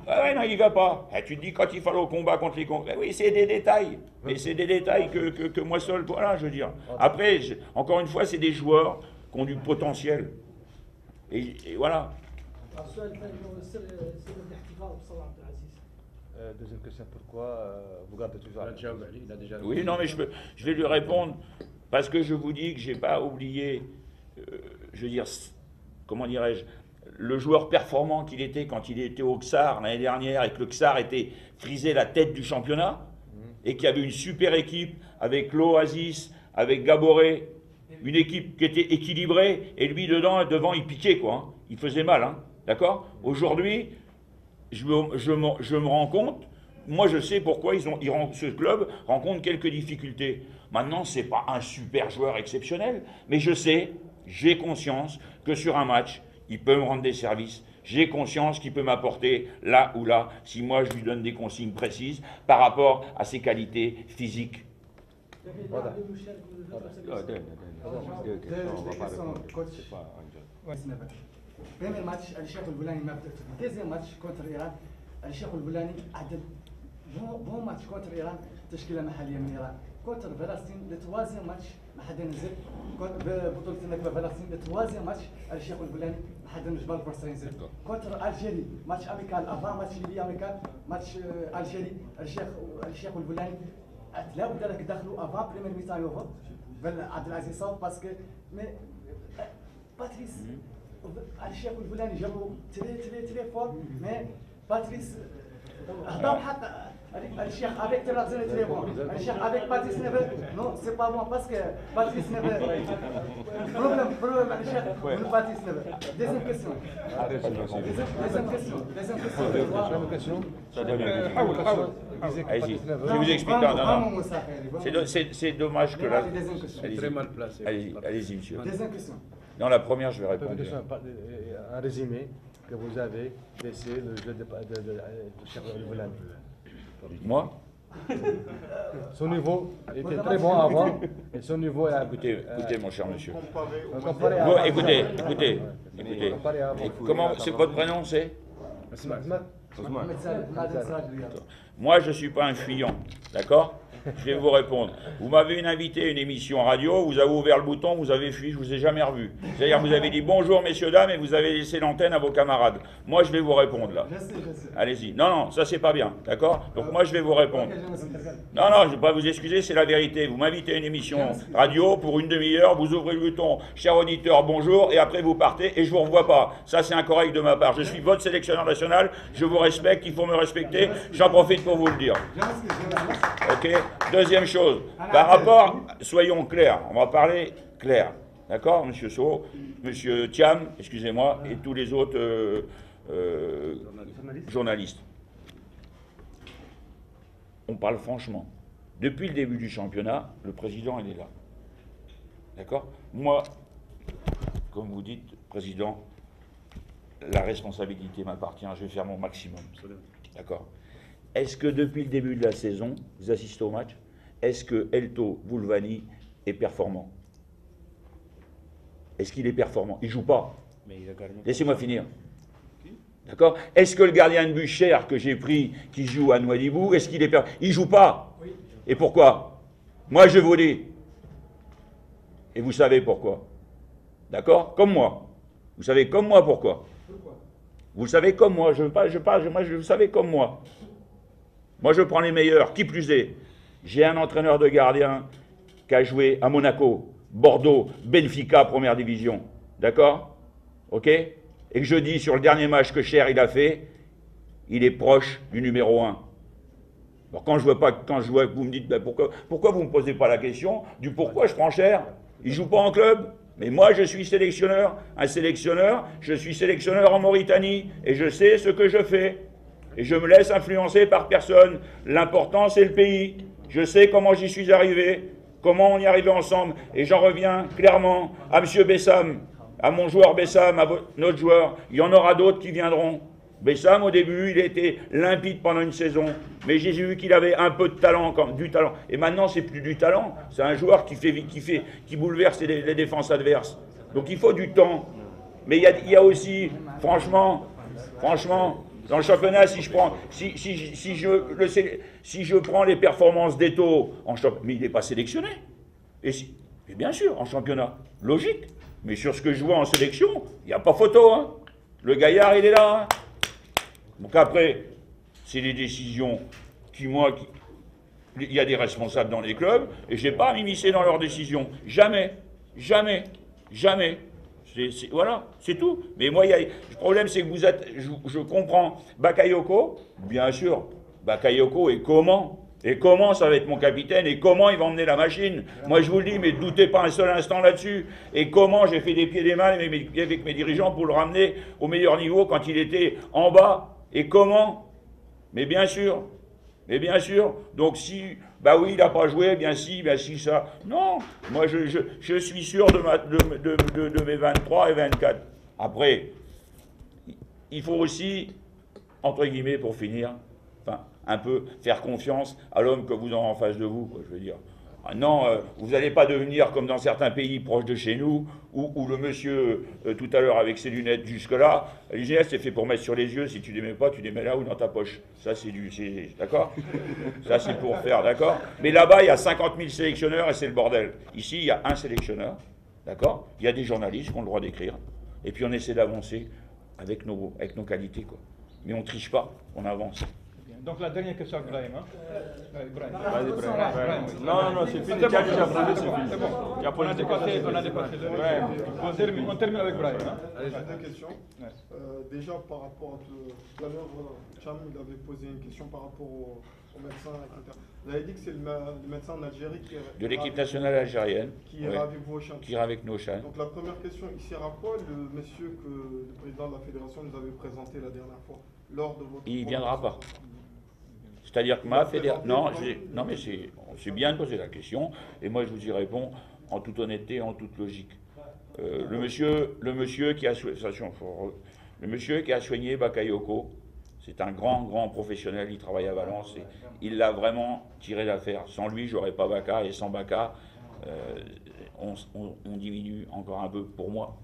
Ah ouais, non, il va pas. Eh, tu te dis quand il fallait au combat contre les concurrents. Oui, c'est des détails. Mais c'est des détails que moi seul, voilà, je veux dire. Après, encore une fois, c'est des joueurs qui ont du potentiel. Et voilà. Deuxième question, pourquoi vous gardez toujours Oui, non, mais je vais lui répondre parce que je vous dis que j'ai pas oublié, je veux dire, comment dirais-je, le joueur performant qu'il était quand il était au XAR l'année dernière et que le XAR était frisé la tête du championnat et qu'il y avait une super équipe avec l'Oasis, avec Gaboré, une équipe qui était équilibrée et lui devant il piquait quoi, hein. Il faisait mal, hein, d'accord. Aujourd'hui, je me rends compte, moi je sais pourquoi ce club rencontre quelques difficultés. Maintenant, ce n'est pas un super joueur exceptionnel, mais je sais, j'ai conscience que sur un match, il peut me rendre des services. J'ai conscience qu'il peut m'apporter là ou là, si moi je lui donne des consignes précises par rapport à ses qualités physiques. Voilà. Premier match, Al-Sheikh Al-Boulani m'a fait. Deuxième match contre l'Iran, Al-Sheikh Al-Boulani a de bon match contre l'Iran, تشكيلة محلية من الإيران. Contre Palestine, le troisième match, ما حدا نزل. بطولة النكبة Palestine, le troisième match, Al-Sheikh Al-Boulani ما حدا نجبر الفرصة ينزل. Contre Algérie, match amical, avant match Libye amical, match Algérie, Al-Sheikh Al-Boulani تلاقوا ذلك دخلوا avant premier mi-temps يوفا. عبد العزيز صوب parce que mais Patrice الشيخ الفلاني جابوا تري فور مي باتريس هضم حتى الشيخ افيك تري بون الشيخ افيك باتريس نيفر نو سي با بون باسكو باتريس نيفر بروبليم الشيخ من باتريس نيفر ديزيام كيسيون Allez-y, je vous explique. Non. C'est dommage que là. Très mal placé. Allez-y, monsieur. Deuxième question. Non, la première, je vais répondre. Un résumé que vous avez laissé le jeu de Cheikh Al-Boulani. Moi? Son niveau était très bon avant, et son niveau est... Écoutez, mon cher monsieur. Comparé Écoutez. Comment, c'est votre prénom, c'est? Moi, je ne suis pas un fuyant, d'accord? Je vais vous répondre. Vous m'avez invité à une émission radio, vous avez ouvert le bouton, vous avez fui, je ne vous ai jamais revu. C'est-à-dire vous avez dit bonjour messieurs, dames, et vous avez laissé l'antenne à vos camarades. Moi, je vais vous répondre là. Allez-y. Non, ça c'est pas bien, d'accord? Donc moi, je vais vous répondre. Non, je ne vais pas vous excuser, c'est la vérité. Vous m'invitez à une émission radio pour une demi-heure, vous ouvrez le bouton, cher auditeur, bonjour, et après vous partez, et je ne vous revois pas. Ça, c'est incorrect de ma part. Je suis votre sélectionneur national, je vous respecte, il faut me respecter. J'en profite pour vous le dire. Ok? Deuxième chose, par rapport, soyons clairs, on va parler clair, d'accord, monsieur So, monsieur Thiam, excusez-moi, et tous les autres journalistes. On parle franchement. Depuis le début du championnat, le président, il est là. D'accord? Moi, comme vous dites, président, la responsabilité m'appartient, je vais faire mon maximum. D'accord? Est-ce que depuis le début de la saison, vous assistez au match, est-ce que Elto Boulvani est performant? Est-ce qu'il est performant? Il ne joue pas. Laissez-moi finir. D'accord? Est-ce que le gardien de but cher que j'ai pris, qui joue à Nouadhibou, est-ce qu'il est performant? Il ne joue pas. Et pourquoi? Moi, je vous dis. Et vous savez pourquoi. D'accord? Comme moi. Vous savez comme moi pourquoi. Vous savez comme moi. Moi, vous savez comme moi. Moi, je prends les meilleurs. Qui plus est, j'ai un entraîneur de gardien qui a joué à Monaco, Bordeaux, Benfica, première division. D'accord? Ok? Et que je dis sur le dernier match que Cher il a fait, il est proche du numéro 1. Alors quand je vois que vous me dites, ben pourquoi vous ne me posez pas la question du pourquoi je prends Cher? Il ne joue pas en club. Mais moi, je suis sélectionneur. Un sélectionneur, je suis sélectionneur en Mauritanie et je sais ce que je fais. Et je me laisse influencer par personne. L'important, c'est le pays. Je sais comment j'y suis arrivé, comment on y est arrivé ensemble. Et j'en reviens clairement à M. Bessam, à mon joueur Bessam, à notre joueur. Il y en aura d'autres qui viendront. Bessam, au début, il était limpide pendant une saison. Mais j'ai vu qu'il avait un peu de talent, du talent. Et maintenant, c'est plus du talent. C'est un joueur qui bouleverse les défenses adverses. Donc il faut du temps. Mais il y a aussi, franchement, Dans le championnat, si je prends les performances d'Eto en championnat, mais il n'est pas sélectionné. Et bien sûr, en championnat, logique. Mais sur ce que je vois en sélection, il n'y a pas photo. Hein. Le gaillard, il est là. Hein. Donc après, c'est des décisions il y a des responsables dans les clubs, et je n'ai pas à m'immiscer dans leurs décisions. Jamais. Jamais. Jamais. Voilà, c'est tout. Mais moi, le problème, c'est que vous êtes... Je comprends. Bakayoko, bien sûr. Bakayoko, et comment ça va être mon capitaine? Et comment il va emmener la machine? Moi, je vous le dis, mais ne doutez pas un seul instant là-dessus. Et comment j'ai fait des pieds et des mains avec mes dirigeants pour le ramener au meilleur niveau quand il était en bas? Et comment? Mais bien sûr. Mais bien sûr. Donc si... Bah oui, il n'a pas joué, bien si, ça. Non, moi je suis sûr de mes 23 et 24. Après, il faut aussi, entre guillemets, pour finir, enfin, un peu faire confiance à l'homme que vous avez en face de vous, quoi, je veux dire. Ah non, vous n'allez pas devenir comme dans certains pays proches de chez nous, où le monsieur, tout à l'heure, avec ses lunettes jusque-là, les lunettes, c'est fait pour mettre sur les yeux. Si tu les mets pas, tu les mets là ou dans ta poche. Ça, d'accord? Ça, c'est pour faire, d'accord? Mais là-bas, il y a 50 000 sélectionneurs et c'est le bordel. Ici, il y a un sélectionneur, d'accord? Il y a des journalistes qui ont le droit d'écrire. Et puis, on essaie d'avancer avec nos qualités, quoi. Mais on ne triche pas, on avance. Donc la dernière question à Brahim. Hein? Brahim. Non, c'est fini. Tu as déjà posé, c'est fini. C'est bon. On a dépassé le... On termine avec Brahim. Hein? J'ai deux questions. Déjà, par rapport à tout à l'heure, Cham il avait posé une question par rapport aux médecins, etc. Vous avez dit que c'est le médecin en Algérie qui est... De l'équipe nationale algérienne. Qui ira avec vous au Chan. Qui ira avec nous au Chan. Donc la première question, il sert à quoi le monsieur que le président de la fédération nous avait présenté la dernière fois lors de votre... Il ne viendra pas. C'est-à-dire que ma fédération... Non, mais c'est bien de poser la question, et moi je vous y réponds en toute honnêteté, en toute logique. Le monsieur qui a soigné Bakayoko, c'est un grand professionnel, il travaille à Valence, et il l'a vraiment tiré d'affaire. Sans lui, j'aurais pas Baka, et sans Baka, on diminue encore un peu pour moi.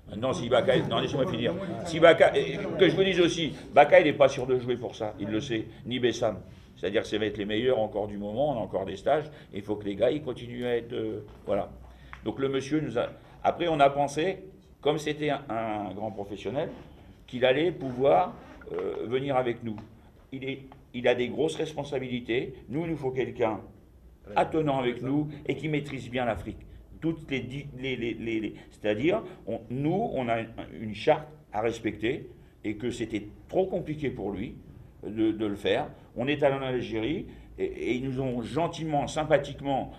Maintenant, si Baka... Non, laissez-moi finir. Si Baka... Que je vous dise aussi, Baka, il n'est pas sûr de jouer pour ça, il le sait, ni Bessam. C'est-à-dire que ça va être les meilleurs encore du moment, on a encore des stages, et il faut que les gars, ils continuent à être... voilà. Donc le monsieur nous a... Après, on a pensé, comme c'était un grand professionnel, qu'il allait pouvoir venir avec nous. Il a des grosses responsabilités. Nous, il nous faut quelqu'un attenant avec nous et qui maîtrise bien l'Afrique. Toutes c'est-à-dire, nous, on a une charte à respecter et que c'était trop compliqué pour lui de le faire. On est allé en Algérie et ils nous ont gentiment, sympathiquement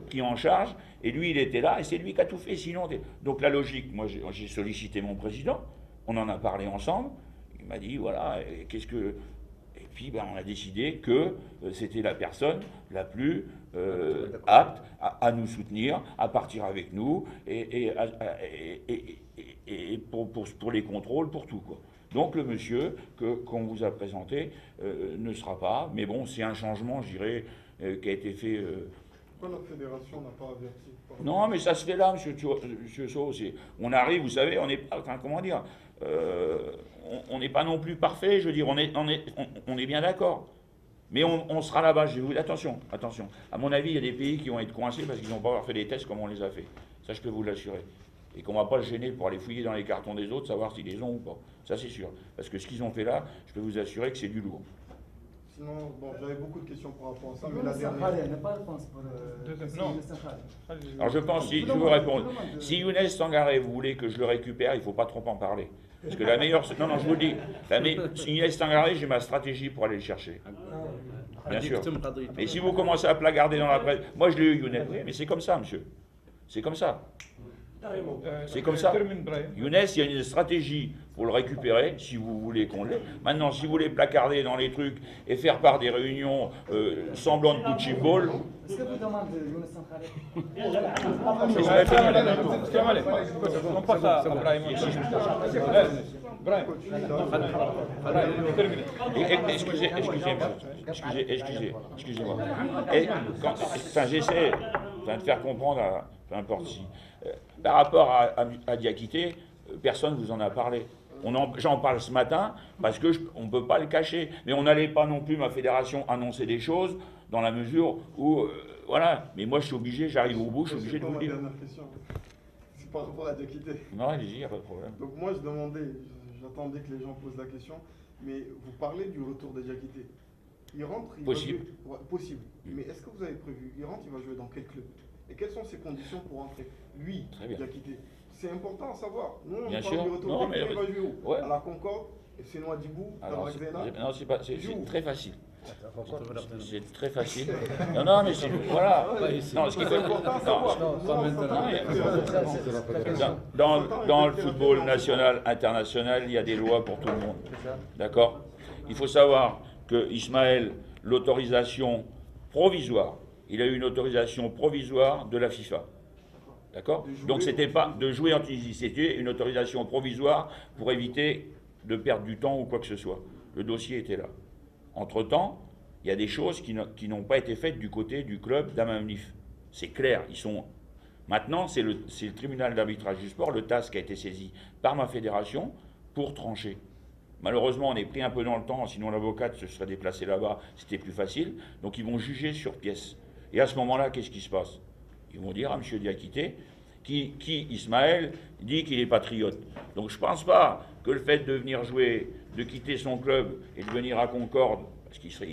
pris en charge et lui, il était là et c'est lui qui a tout fait. Sinon, donc la logique, moi, j'ai sollicité mon président, on en a parlé ensemble, il m'a dit, voilà, qu'est-ce que... Et puis, on a décidé que c'était la personne la plus apte à nous soutenir, à partir avec nous, et pour les contrôles, pour tout, quoi. Donc le monsieur qu'on vous a présenté ne sera pas, mais bon, c'est un changement, je dirais, qui a été fait... Pourquoi la fédération n'a pas averti? Non, mais ça se fait là, monsieur Sow. On arrive, vous savez, on n'est pas... Enfin, comment dire, on n'est pas non plus parfait, je veux dire, on est bien d'accord. Mais on sera là-bas, attention. À mon avis, il y a des pays qui vont être coincés parce qu'ils n'ont pas fait des tests comme on les a fait. Ça, je peux vous l'assurer. Et qu'on ne va pas se gêner pour aller fouiller dans les cartons des autres, savoir s'ils les ont ou pas. Ça, c'est sûr. Parce que ce qu'ils ont fait là, je peux vous assurer que c'est du lourd. Sinon, bon, j'avais beaucoup de questions par rapport à ça, mais la dernière... Non. Alors je pense, je vous réponds. Si Younes Sangaré, vous voulez que je le récupère, il ne faut pas trop en parler. Parce que la meilleure... Non, je vous le dis. Younes Sangaré, j'ai ma stratégie pour aller le chercher. Bien sûr. Mais si vous commencez à plagarder dans la presse... Moi, je l'ai eu, Younes. Oui, mais c'est comme ça, monsieur. C'est comme ça. C'est comme ça. Younes, il y a une stratégie pour le récupérer, si vous voulez qu'on l'ait. Maintenant, si vous voulez placarder dans les trucs et faire part des réunions semblant de punching ball... Est-ce que vous demandez Younes Sangaré? On passe à Brahim. Excusez-moi. J'essaie de faire comprendre, peu importe si... par rapport à Diakité, personne ne vous en a parlé. J'en parle ce matin parce qu'on ne peut pas le cacher. Mais on n'allait pas non plus, ma fédération, annoncer des choses dans la mesure où, voilà. Mais moi, je suis obligé, j'arrive au bout, je suis obligé de vous le dire. Dernière question. C'est par rapport à la Diakité. Non, allez-y, il n'y a pas de problème. Donc moi, j'attendais que les gens posent la question, mais vous parlez du retour des Diakité. Il rentre, il possible. Va jouer, possible. Mais est-ce que vous avez prévu, il rentre, il va jouer dans quel club? Et quelles sont ses conditions pour rentrer? Lui, Diakité. C'est important à savoir. Nous, on Bien parle sûr. du retour. Non, mais il va jouer où? ouais. À la Concorde, FC Nouadhibou, Non, c'est très facile. C'est très facile. Non, mais c'est... Voilà. Non, ce qui fait... Dans le football national, international, il y a des lois pour tout le monde. D'accord? Il faut savoir que Ismaël, l'autorisation provisoire, il a eu une autorisation provisoire de la FIFA. D'accord? Donc c'était pas de jouer en Tunisie, c'était une autorisation provisoire pour éviter de perdre du temps ou quoi que ce soit. Le dossier était là. Entre-temps, il y a des choses qui n'ont pas été faites du côté du club d'Amamnif. C'est clair, ils sont... Maintenant, c'est le tribunal d'arbitrage du sport, le TAS, qui a été saisi par ma fédération pour trancher. Malheureusement, on est pris un peu dans le temps, sinon l'avocate se serait déplacé là-bas, c'était plus facile. Donc ils vont juger sur pièce. Et à ce moment-là, qu'est-ce qui se passe? Ils vont dire à M. Diakité, qui Ismaël, dit qu'il est patriote. Donc je ne pense pas que le fait de venir jouer, de quitter son club et de venir à Concorde, parce qu'il serait,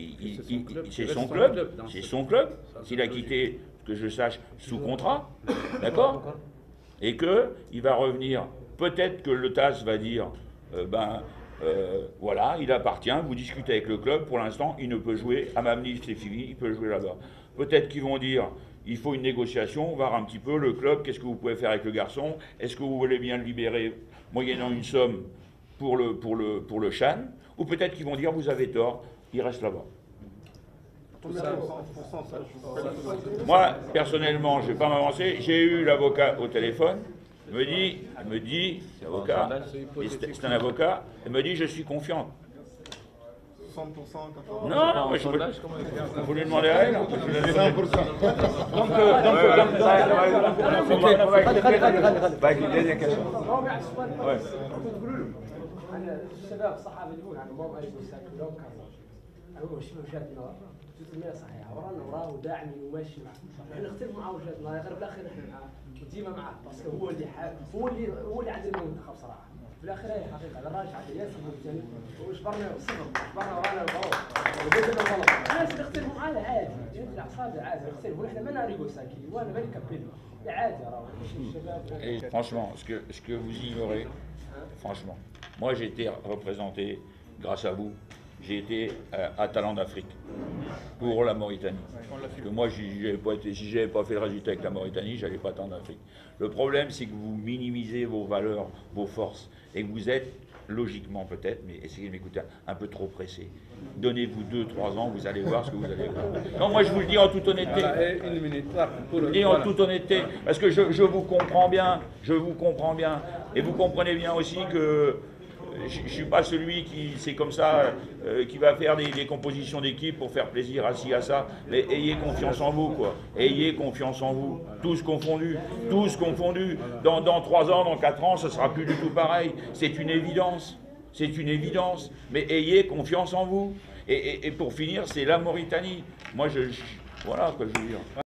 c'est son club, s'il a quitté, que je sache, sous contrat, d'accord? Et qu'il va revenir, peut-être que le TAS va dire, voilà, il appartient, vous discutez avec le club, pour l'instant, il ne peut jouer, à Mamnif, c'est fini, il peut jouer là-bas. Peut-être qu'ils vont dire, il faut une négociation, voir un petit peu le club, qu'est-ce que vous pouvez faire avec le garçon, est-ce que vous voulez bien le libérer, moyennant une somme pour le Chan, ou peut-être qu'ils vont dire, vous avez tort, il reste là-bas. Moi, personnellement, je ne vais pas m'avancer, j'ai eu l'avocat au téléphone, il me dit, c'est avocat, c'est un avocat, il me dit, je suis confiant. 60%, 80%. Non, moi je peux. Vous lui demandez à elle. 100%. صحيح وراه وداعم وماشي معاه احنا نختلف معاه وجهات نظر غير بالاخر احنا معاه وديما معاه باسكو هو اللي عدل المنتخب صراحه في الاخر هي حقيقه انا راجع على ياسر الثاني وجبرنا صفر جبرنا ورانا الغلط وبدلنا الغلط الناس نختلفوا معاه عادي جات العصابه عادي نختلفوا نحن ما ناريغو ساكي وانا ماني كابيلو عادي راه الشباب. Franchement, ce que vous ignorez, franchement, moi j'ai été représenté grâce à vous. J'ai été à Talent d'Afrique pour la Mauritanie. Parce que moi, si je n'avais pas fait le résultat avec la Mauritanie, je n'allais pas tant d'Afrique. Le problème, c'est que vous minimisez vos valeurs, vos forces, et que vous êtes, logiquement peut-être, mais essayez de m'écouter, un peu trop pressé. Donnez-vous 2-3 ans, vous allez voir ce que vous allez voir. Non, moi je vous le dis en toute honnêteté. Je vous le dis en toute honnêteté, parce que je vous comprends bien, et vous comprenez bien aussi que je ne suis pas celui qui, c'est comme ça, qui va faire des compositions d'équipe pour faire plaisir à ci, à ça. Mais ayez confiance en vous, quoi. Ayez confiance en vous. Tous confondus. Tous confondus. Dans 3 ans, dans 4 ans, ce ne sera plus du tout pareil. C'est une évidence. C'est une évidence. Mais ayez confiance en vous. Et pour finir, c'est la Mauritanie. Moi, voilà ce que je veux dire.